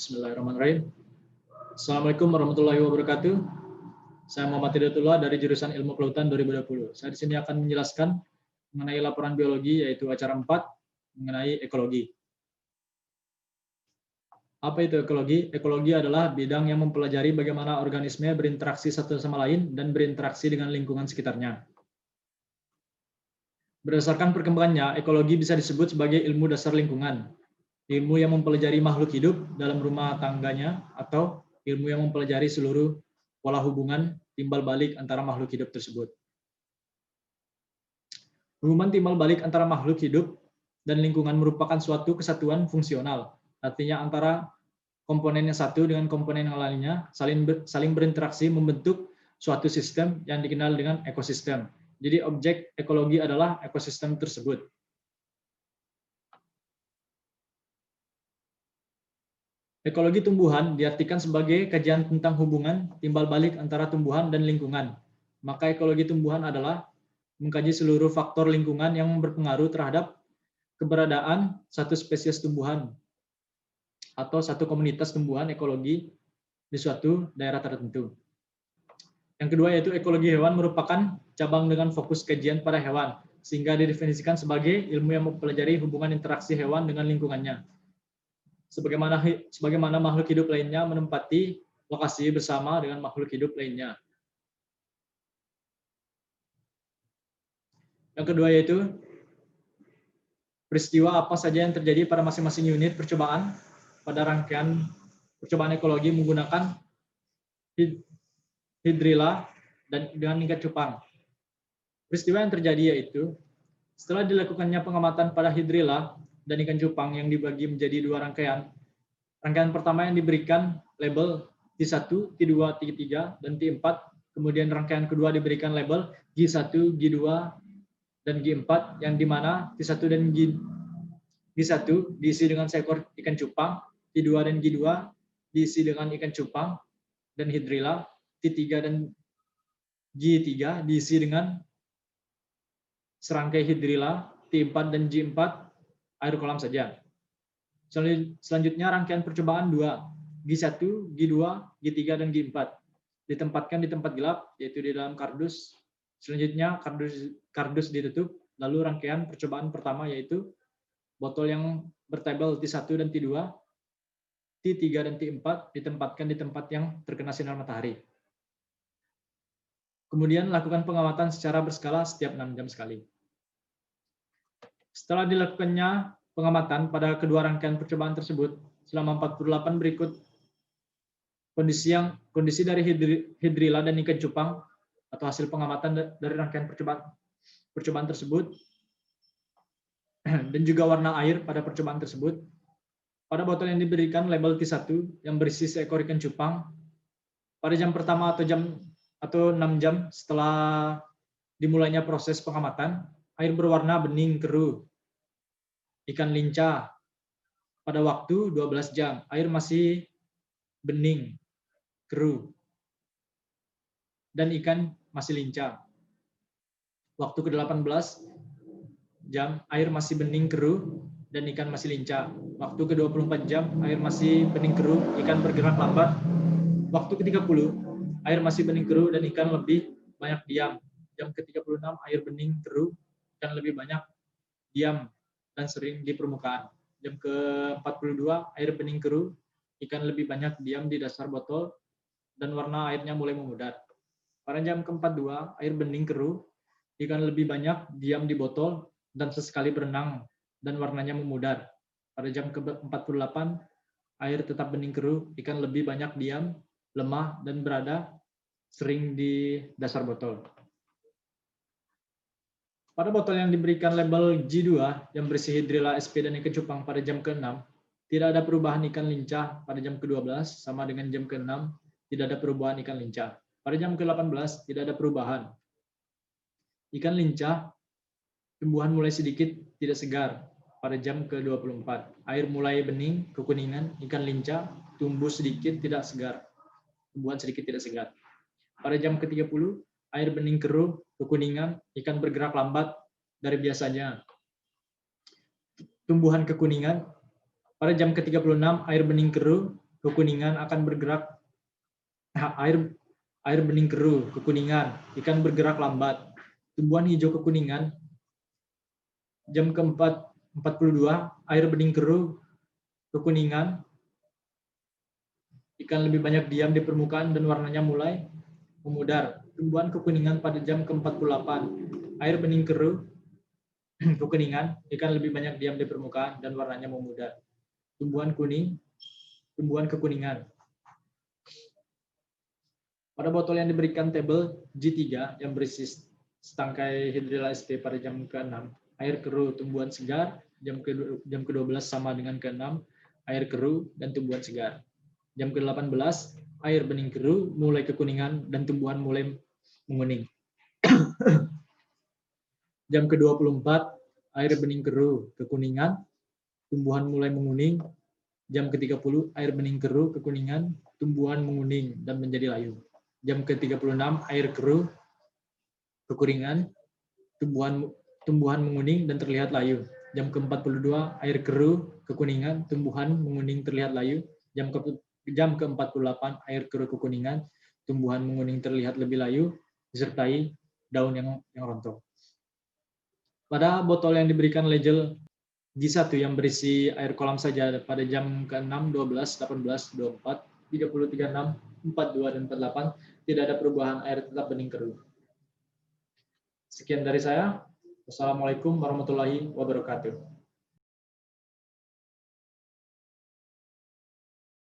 Bismillahirrahmanirrahim. Assalamualaikum warahmatullahi wabarakatuh. Saya Muhammad Hidayatullah dari jurusan Ilmu Kelautan 2020. Saya di sini akan menjelaskan mengenai laporan biologi, yaitu acara 4 mengenai ekologi. Apa itu ekologi? Ekologi adalah bidang yang mempelajari bagaimana organisme berinteraksi satu sama lain dan berinteraksi dengan lingkungan sekitarnya. Berdasarkan perkembangannya, ekologi bisa disebut sebagai ilmu dasar lingkungan, ilmu yang mempelajari makhluk hidup dalam rumah tangganya, atau ilmu yang mempelajari seluruh pola hubungan timbal balik antara makhluk hidup tersebut. Hubungan timbal balik antara makhluk hidup dan lingkungan merupakan suatu kesatuan fungsional, artinya antara komponen yang satu dengan komponen yang lainnya saling berinteraksi membentuk suatu sistem yang dikenal dengan ekosistem. Jadi objek ekologi adalah ekosistem tersebut. Ekologi tumbuhan diartikan sebagai kajian tentang hubungan timbal balik antara tumbuhan dan lingkungan. Maka ekologi tumbuhan adalah mengkaji seluruh faktor lingkungan yang berpengaruh terhadap keberadaan satu spesies tumbuhan atau satu komunitas tumbuhan ekologi di suatu daerah tertentu. Yang kedua yaitu ekologi hewan merupakan cabang dengan fokus kajian pada hewan, sehingga didefinisikan sebagai ilmu yang mempelajari hubungan interaksi hewan dengan lingkungannya. Sebagaimana makhluk hidup lainnya menempati lokasi bersama dengan makhluk hidup lainnya. Yang kedua yaitu peristiwa apa saja yang terjadi pada masing-masing unit percobaan pada rangkaian percobaan ekologi menggunakan hidrilla dan dengan tingkat cupang. Peristiwa yang terjadi yaitu setelah dilakukannya pengamatan pada hidrilla dan ikan cupang yang dibagi menjadi dua rangkaian. Rangkaian pertama yang diberikan label T1, T2, T3, dan T4. Kemudian rangkaian kedua diberikan label G1, G2, dan G4, yang dimana T1 dan G1 diisi dengan seekor ikan cupang, T2 dan G2 diisi dengan ikan cupang dan hidrilla, T3 dan G3 diisi dengan serangkai hidrilla, T4 dan G4 air kolam saja. Selanjutnya rangkaian percobaan 2, G1, G2, G3, dan G4 ditempatkan di tempat gelap, yaitu di dalam kardus. Selanjutnya kardus ditutup, lalu rangkaian percobaan pertama yaitu botol yang bertabel T1 dan T2, T3 dan T4 ditempatkan di tempat yang terkena sinar matahari. Kemudian lakukan pengamatan secara berskala setiap 6 jam sekali. Setelah dilakukannya pengamatan pada kedua rangkaian percobaan tersebut, selama 48 berikut kondisi dari hidrilla dan ikan cupang atau hasil pengamatan dari rangkaian percobaan tersebut dan juga warna air pada percobaan tersebut. Pada botol yang diberikan label T1 yang berisi seekor ikan cupang, pada jam pertama atau 6 jam setelah dimulainya proses pengamatan, air berwarna bening keruh. Ikan lincah. Pada waktu 12 jam, air masih bening keruh. Dan ikan masih lincah. Waktu ke-18 jam, air masih bening keruh dan ikan masih lincah. Waktu ke-24 jam, air masih bening keruh, ikan bergerak lambat. Waktu ke-30, air masih bening keruh dan ikan lebih banyak diam. Jam ke-36, air bening keruh, ikan lebih banyak diam dan sering di permukaan. Jam ke-42, air bening keruh, ikan lebih banyak diam di dasar botol, dan warna airnya mulai memudar. Pada jam ke-42, air bening keruh, ikan lebih banyak diam di botol, dan sesekali berenang, dan warnanya memudar. Pada jam ke-48, air tetap bening keruh, ikan lebih banyak diam, lemah, dan berada sering di dasar botol. Pada botol yang diberikan label G2 yang berisi hidrilla, SP, dan ikan cupang pada jam ke-6, tidak ada perubahan ikan lincah. Pada jam ke-12 sama dengan jam ke-6, tidak ada perubahan ikan lincah. Pada jam ke-18 tidak ada perubahan. Ikan lincah, tumbuhan mulai sedikit tidak segar. Pada jam ke-24, air mulai bening, kekuningan, ikan lincah, tumbuh sedikit tidak segar. Tumbuhan sedikit tidak segar. Pada jam ke-30, air bening keruh, kekuningan, ikan bergerak lambat dari biasanya. Tumbuhan kekuningan. Pada jam ke-36, air bening keruh, kekuningan akan bergerak. Air bening keruh, kekuningan, ikan bergerak lambat. Tumbuhan hijau kekuningan. Jam ke-4:42, air bening keruh, kekuningan, ikan lebih banyak diam di permukaan dan warnanya mulai memudar. Tumbuhan kekuningan pada jam ke-48, air bening keruh, kekuningan, ikan lebih banyak diam di permukaan dan warnanya memudar. Tumbuhan kuning, tumbuhan kekuningan. Pada botol yang diberikan tabel G3 yang berisi setangkai hidrilla SP pada jam ke-6, air keruh, tumbuhan segar, jam ke-12 sama dengan ke-6, air keruh dan tumbuhan segar. Jam ke-18, air bening keruh, mulai kekuningan dan tumbuhan mulai menguning. Jam ke-24, air bening keruh, kekuningan, tumbuhan mulai menguning. Jam ke-30, air bening keruh, kekuningan, tumbuhan menguning dan menjadi layu. Jam ke-36, air keruh, kekuningan, tumbuhan menguning dan terlihat layu. Jam ke-42, air keruh, kekuningan, tumbuhan menguning terlihat layu. Jam ke-48, air keruh, kekuningan, tumbuhan menguning terlihat lebih layu, disertai daun yang rontok. Pada botol yang diberikan label G1 yang berisi air kolam saja pada jam ke-6, 12, 18, 24, 30, 36, 42, dan 48, tidak ada perubahan, air tetap bening keruh. Sekian dari saya. Wassalamualaikum warahmatullahi wabarakatuh.